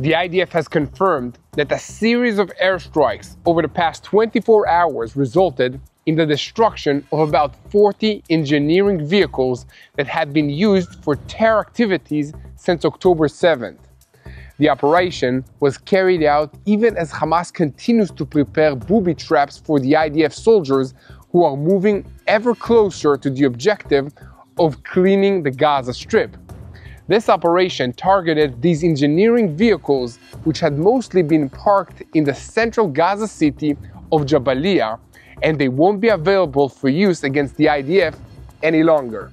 The IDF has confirmed that a series of airstrikes over the past 24 hours resulted in the destruction of about 40 engineering vehicles that had been used for terror activities since October 7th. The operation was carried out even as Hamas continues to prepare booby traps for the IDF soldiers who are moving ever closer to the objective of cleaning the Gaza Strip. This operation targeted these engineering vehicles, which had mostly been parked in the central Gaza city of Jabalia, and they won't be available for use against the IDF any longer.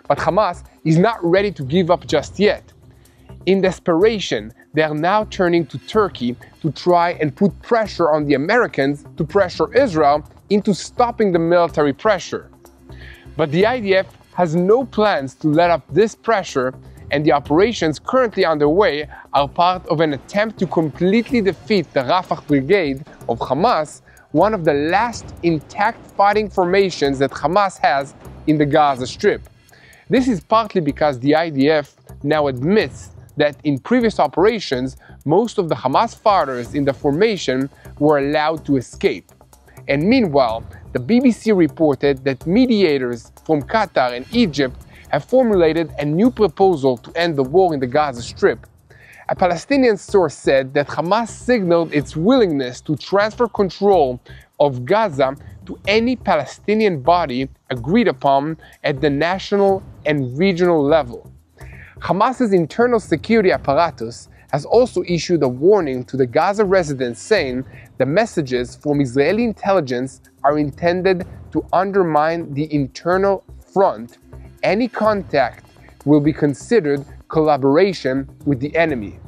But Hamas is not ready to give up just yet. In desperation, they are now turning to Turkey to try and put pressure on the Americans to pressure Israel into stopping the military pressure. But the IDF has no plans to let up this pressure, and the operations currently underway are part of an attempt to completely defeat the Rafah Brigade of Hamas, one of the last intact fighting formations that Hamas has in the Gaza Strip. This is partly because the IDF now admits that in previous operations, most of the Hamas fighters in the formation were allowed to escape. And meanwhile, the BBC reported that mediators from Qatar and Egypt have formulated a new proposal to end the war in the Gaza Strip. A Palestinian source said that Hamas signaled its willingness to transfer control of Gaza to any Palestinian body agreed upon at the national and regional level. Hamas's internal security apparatus has also issued a warning to the Gaza residents saying the messages from Israeli intelligence are intended to undermine the internal front. Any contact will be considered collaboration with the enemy.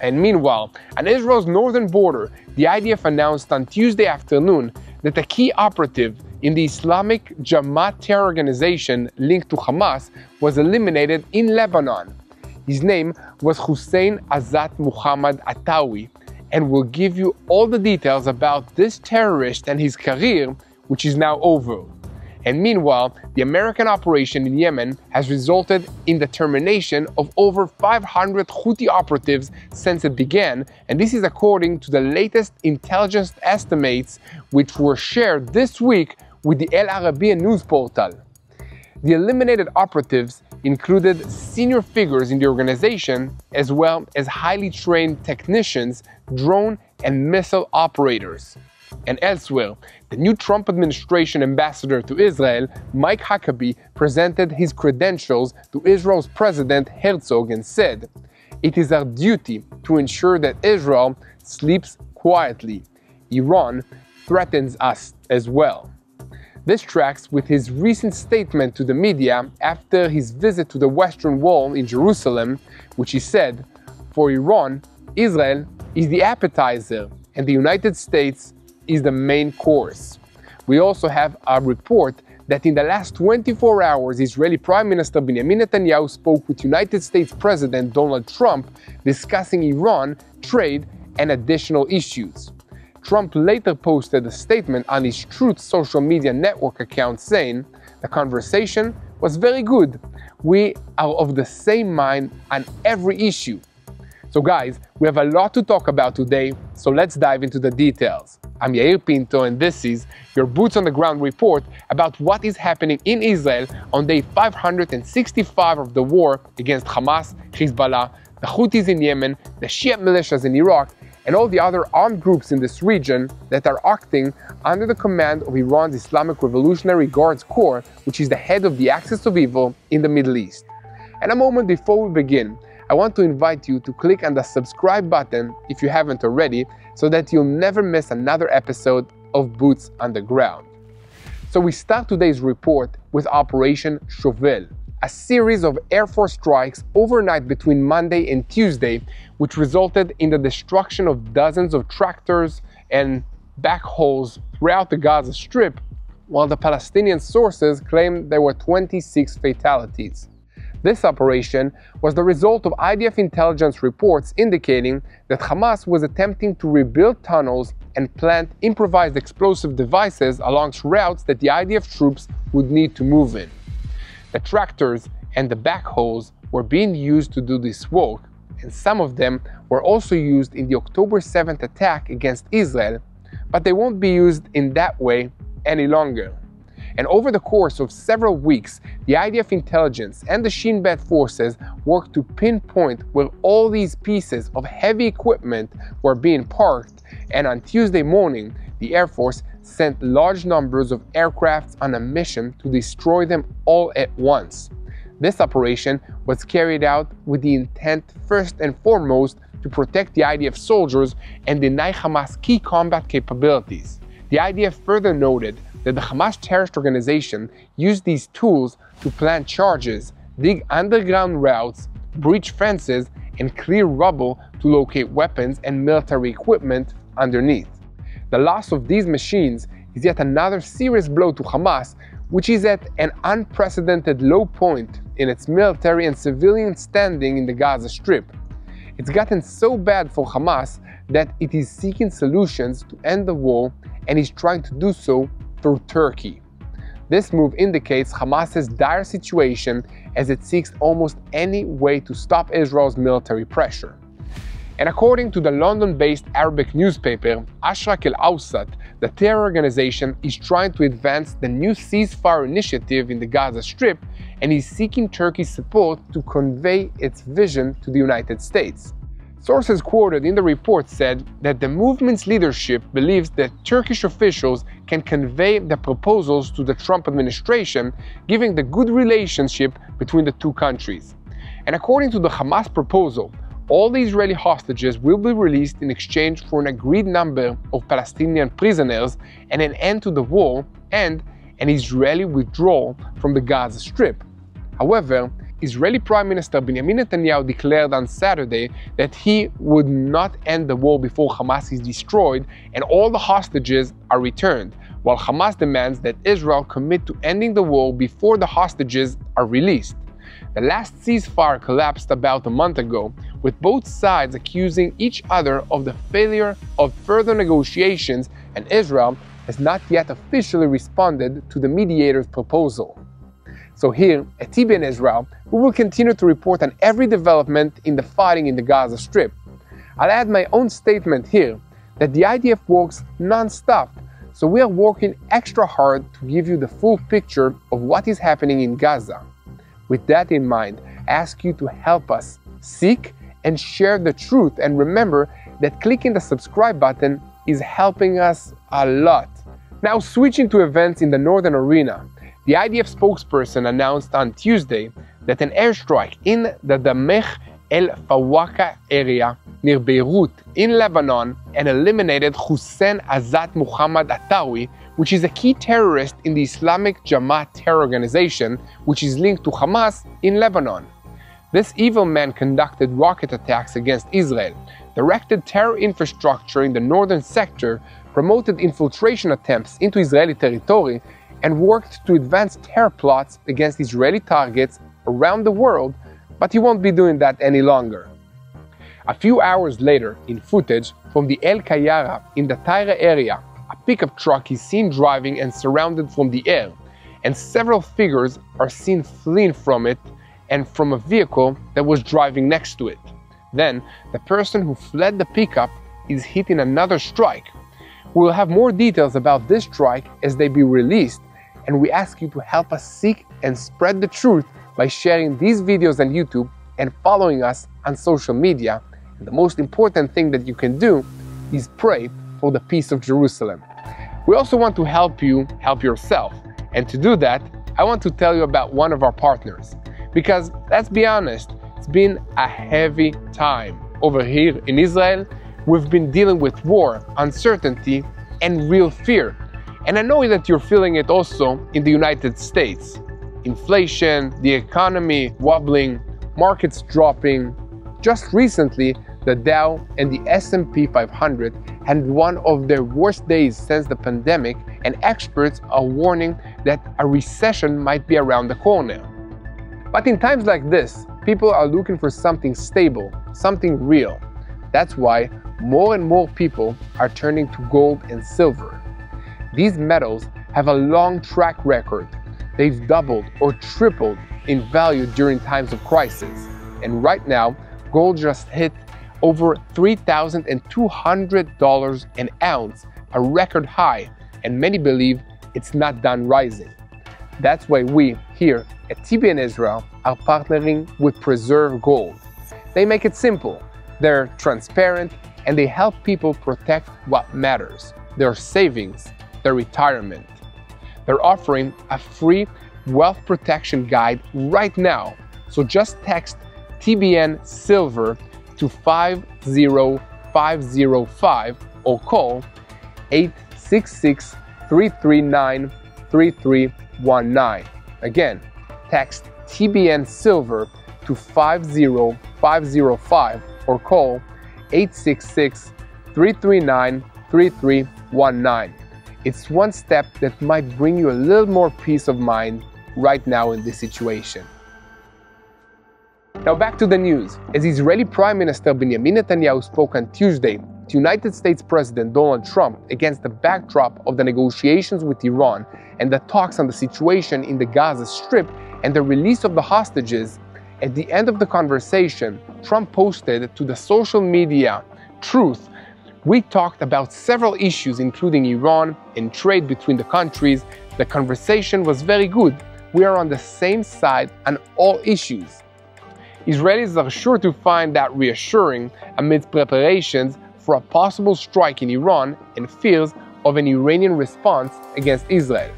And meanwhile, on Israel's northern border, the IDF announced on Tuesday afternoon that a key operative in the Islamic Jamaat terror organization linked to Hamas was eliminated in Lebanon. His name was Hussein Azat Muhammad Atawi, and we'll give you all the details about this terrorist and his career, which is now over. And meanwhile, the American operation in Yemen has resulted in the termination of over 500 Houthi operatives since it began, and this is according to the latest intelligence estimates which were shared this week with the El Arabiya news portal. The eliminated operatives included senior figures in the organization as well as highly trained technicians, drone and missile operators. And elsewhere, the new Trump administration ambassador to Israel, Mike Huckabee, presented his credentials to Israel's President Herzog and said, "It is our duty to ensure that Israel sleeps quietly. Iran threatens us as well." This tracks with his recent statement to the media after his visit to the Western Wall in Jerusalem, which he said, "For Iran, Israel is the appetizer and the United States is the main course." We also have a report that in the last 24 hours, Israeli Prime Minister Benjamin Netanyahu spoke with United States President Donald Trump discussing Iran, trade, and additional issues. Trump later posted a statement on his Truth social media network account saying, "The conversation was very good. We are of the same mind on every issue." So guys, we have a lot to talk about today, so let's dive into the details. I'm Yair Pinto, and this is your Boots on the Ground report about what is happening in Israel on day 565 of the war against Hamas, Hezbollah, the Houthis in Yemen, the Shia militias in Iraq, and all the other armed groups in this region that are acting under the command of Iran's Islamic Revolutionary Guards Corps, which is the head of the axis of evil in the Middle East. And a moment before we begin, I want to invite you to click on the subscribe button if you haven't already, so that you'll never miss another episode of Boots on the Ground. So we start today's report with Operation Shovel, a series of Air Force strikes overnight between Monday and Tuesday, which resulted in the destruction of dozens of tractors and backhauls throughout the Gaza Strip, while the Palestinian sources claim there were 26 fatalities. This operation was the result of IDF intelligence reports indicating that Hamas was attempting to rebuild tunnels and plant improvised explosive devices along routes that the IDF troops would need to move in. The tractors and the backhoes were being used to do this work, and some of them were also used in the October 7th attack against Israel, but they won't be used in that way any longer. And over the course of several weeks, the IDF intelligence and the Shin Bet forces worked to pinpoint where all these pieces of heavy equipment were being parked, and on Tuesday morning, the Air Force sent large numbers of aircrafts on a mission to destroy them all at once. This operation was carried out with the intent, first and foremost, to protect the IDF soldiers and deny Hamas key combat capabilities. The IDF further noted that the Hamas terrorist organization used these tools to plant charges, dig underground routes, breach fences, and clear rubble to locate weapons and military equipment underneath. The loss of these machines is yet another serious blow to Hamas, which is at an unprecedented low point in its military and civilian standing in the Gaza Strip. It's gotten so bad for Hamas that it is seeking solutions to end the war, and is trying to do so through Turkey. This move indicates Hamas's dire situation as it seeks almost any way to stop Israel's military pressure. And according to the London-based Arabic newspaper Ashraq al-Awsat, the terror organization is trying to advance the new ceasefire initiative in the Gaza Strip and is seeking Turkey's support to convey its vision to the United States. Sources quoted in the report said that the movement's leadership believes that Turkish officials can convey the proposals to the Trump administration, given the good relationship between the two countries. And according to the Hamas proposal, all the Israeli hostages will be released in exchange for an agreed number of Palestinian prisoners and an end to the war and an Israeli withdrawal from the Gaza Strip. However, Israeli Prime Minister Benjamin Netanyahu declared on Saturday that he would not end the war before Hamas is destroyed and all the hostages are returned, while Hamas demands that Israel commit to ending the war before the hostages are released. The last ceasefire collapsed about a month ago, with both sides accusing each other of the failure of further negotiations, and Israel has not yet officially responded to the mediator's proposal. So here at TBN Israel, we will continue to report on every development in the fighting in the Gaza Strip. I'll add my own statement here that the IDF works non-stop, so we are working extra hard to give you the full picture of what is happening in Gaza. With that in mind, I ask you to help us seek and share the truth, and remember that clicking the subscribe button is helping us a lot. Now switching to events in the northern arena, the IDF spokesperson announced on Tuesday that an airstrike in the Dameh el-Fawaka area near Beirut in Lebanon and eliminated Hussein Azat Muhammad Atawi, which is a key terrorist in the Islamic Jamaat terror organization, which is linked to Hamas in Lebanon. This evil man conducted rocket attacks against Israel, directed terror infrastructure in the northern sector, promoted infiltration attempts into Israeli territory, and worked to advance terror plots against Israeli targets around the world, but he won't be doing that any longer. A few hours later, in footage from the El Kayara in the Tyre area, a pickup truck is seen driving and surrounded from the air, and several figures are seen fleeing from it and from a vehicle that was driving next to it. Then, the person who fled the pickup is hit in another strike. We will have more details about this strike as they be released, and we ask you to help us seek and spread the truth by sharing these videos on YouTube and following us on social media. And the most important thing that you can do is pray for the peace of Jerusalem. We also want to help you help yourself. And to do that, I want to tell you about one of our partners. Because let's be honest, it's been a heavy time. Over here in Israel, we've been dealing with war, uncertainty, and real fear. And I know that you're feeling it also in the United States. Inflation, the economy wobbling, markets dropping. Just recently, the Dow and the S&P 500 had one of their worst days since the pandemic, and experts are warning that a recession might be around the corner. But in times like this, people are looking for something stable, something real. That's why more and more people are turning to gold and silver. These metals have a long track record. They've doubled or tripled in value during times of crisis. And right now, gold just hit over $3,200 an ounce, a record high, and many believe it's not done rising. That's why we, here at TBN Israel, are partnering with Preserve Gold. They make it simple, they're transparent, and they help people protect what matters, their savings, their retirement. They're offering a free wealth protection guide right now, so just text TBN Silver to 50505 or call 866-339-3319. Again, text TBN Silver to 50505 or call 866-339-3319. It's one step that might bring you a little more peace of mind right now in this situation. Now back to the news. As Israeli Prime Minister Benjamin Netanyahu spoke on Tuesday to United States President Donald Trump against the backdrop of the negotiations with Iran and the talks on the situation in the Gaza Strip and the release of the hostages, at the end of the conversation, Trump posted to the social media, "Truth, we talked about several issues including Iran and trade between the countries. The conversation was very good. We are on the same side on all issues." Israelis are sure to find that reassuring amidst preparations for a possible strike in Iran and fears of an Iranian response against Israel.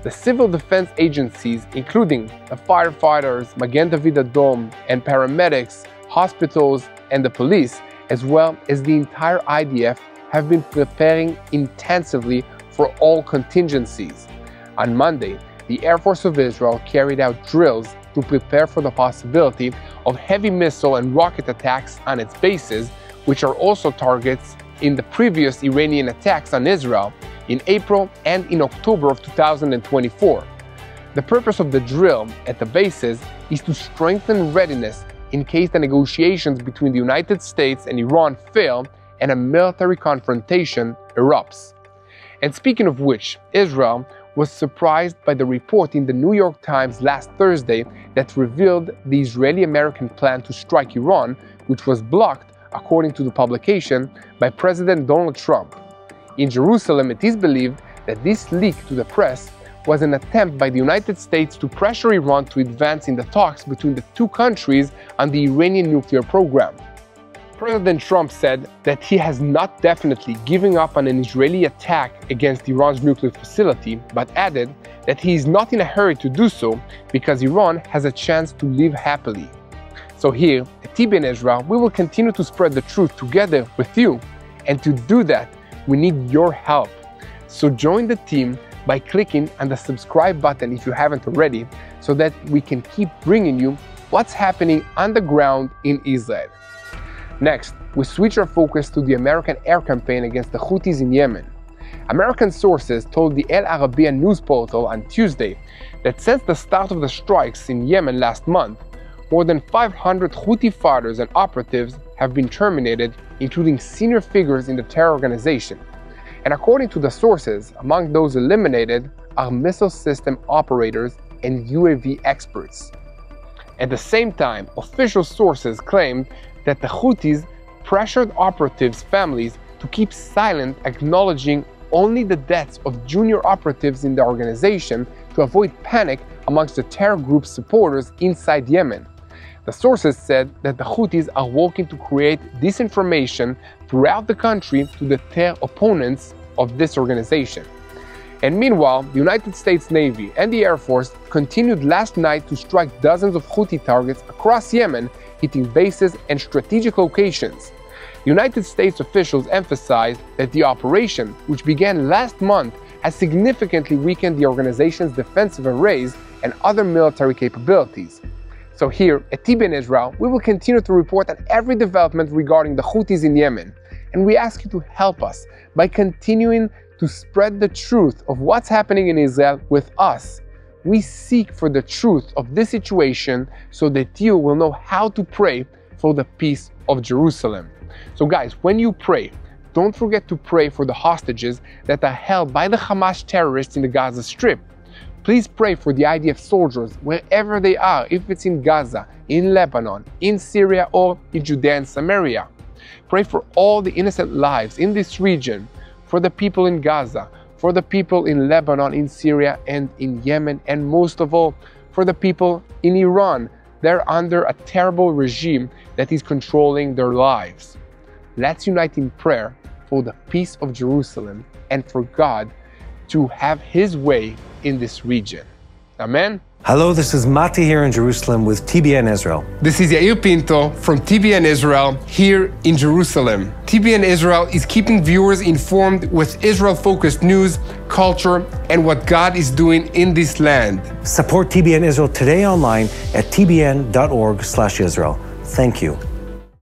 The civil defense agencies, including the firefighters, Magen David Adom, and paramedics, hospitals, and the police, as well as the entire IDF, have been preparing intensively for all contingencies. On Monday, the Air Force of Israel carried out drills to prepare for the possibility of heavy missile and rocket attacks on its bases, which are also targets in the previous Iranian attacks on Israel in April and in October of 2024. The purpose of the drill at the bases is to strengthen readiness in case the negotiations between the United States and Iran fail and a military confrontation erupts. And speaking of which, Israel was surprised by the report in the New York Times last Thursday that revealed the Israeli-American plan to strike Iran, which was blocked, according to the publication, by President Donald Trump. In Jerusalem, it is believed that this leak to the press was an attempt by the United States to pressure Iran to advance in the talks between the two countries on the Iranian nuclear program. President Trump said that he has not definitely given up on an Israeli attack against Iran's nuclear facility, but added that he is not in a hurry to do so because Iran has a chance to live happily. So here at TBN Israel, we will continue to spread the truth together with you, and to do that, we need your help. So join the team by clicking on the subscribe button if you haven't already, so that we can keep bringing you what's happening on the ground in Israel. Next, we switch our focus to the American air campaign against the Houthis in Yemen. American sources told the El Arabiya news portal on Tuesday that since the start of the strikes in Yemen last month, more than 500 Houthi fighters and operatives have been terminated, including senior figures in the terror organization. And according to the sources, among those eliminated are missile system operators and UAV experts. At the same time, official sources claimed that the Houthis pressured operatives' families to keep silent, acknowledging only the deaths of junior operatives in the organization to avoid panic amongst the terror group's supporters inside Yemen. The sources said that the Houthis are working to create disinformation throughout the country to deter opponents of this organization. And meanwhile, the United States Navy and the Air Force continued last night to strike dozens of Houthi targets across Yemen, hitting bases and strategic locations. United States officials emphasized that the operation, which began last month, has significantly weakened the organization's defensive arrays and other military capabilities. So here at TBN Israel, we will continue to report on every development regarding the Houthis in Yemen, and we ask you to help us by continuing to spread the truth of what's happening in Israel with us. We seek for the truth of this situation so that you will know how to pray for the peace of Jerusalem. So guys, when you pray, don't forget to pray for the hostages that are held by the Hamas terrorists in the Gaza Strip. Please pray for the IDF soldiers wherever they are, if it's in Gaza, in Lebanon, in Syria, or in Judea and Samaria. Pray for all the innocent lives in this region, for the people in Gaza, for the people in Lebanon, in Syria, and in Yemen, and most of all, for the people in Iran. They're under a terrible regime that is controlling their lives. Let's unite in prayer for the peace of Jerusalem and for God to have His way in this region. Amen. Hello, this is Mati here in Jerusalem with TBN Israel. This is Yair Pinto from TBN Israel here in Jerusalem. TBN Israel is keeping viewers informed with Israel-focused news, culture, and what God is doing in this land. Support TBN Israel today online at tbn.org/Israel. Thank you.